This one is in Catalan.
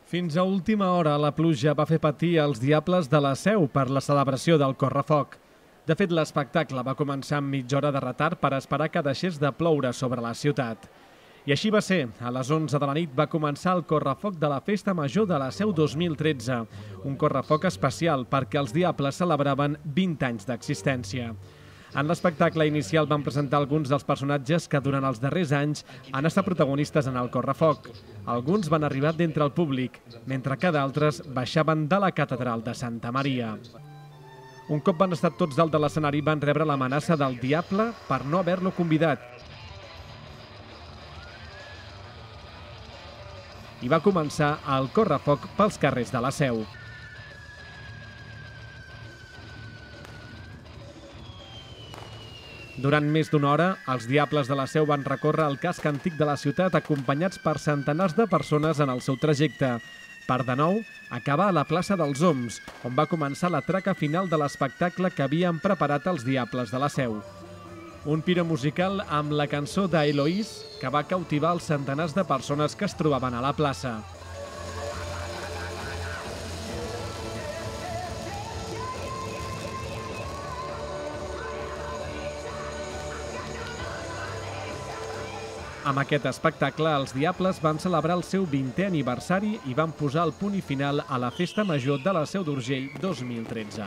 Fins a última hora, la pluja va fer patir els Diables de la Seu per la celebració del Correfoc. De fet, l'espectacle va començar amb mitja hora de retard per esperar que deixés de ploure sobre la ciutat. I així va ser. A les 11 de la nit va començar el Correfoc de la Festa Major de la Seu 2013, un correfoc especial perquè els Diables celebraven 20 anys d'existència. En l'espectacle inicial van presentar alguns dels personatges que durant els darrers anys han estat protagonistes en el Correfoc. Alguns van arribar d'entre el públic, mentre que d'altres baixaven de la catedral de Santa Maria. Un cop van estar tots dalt de l'escenari van rebre l'amenaça del Diable per no haver-lo convidat. I va començar el Correfoc pels carrers de la Seu. Durant més d'una hora, els Diables de la Seu van recórrer el casc antic de la ciutat acompanyats per centenars de persones en el seu trajecte, per de nou acabar a la plaça dels Oms, on va començar la traca final de l'espectacle que havien preparat els Diables de la Seu. Un piro musical amb la cançó d'Eloís que va cautivar els centenars de persones que es trobaven a la plaça. Amb aquest espectacle, els Diables van celebrar el seu 20è aniversari i van posar el punt i final a la Festa Major de la Seu d'Urgell 2013.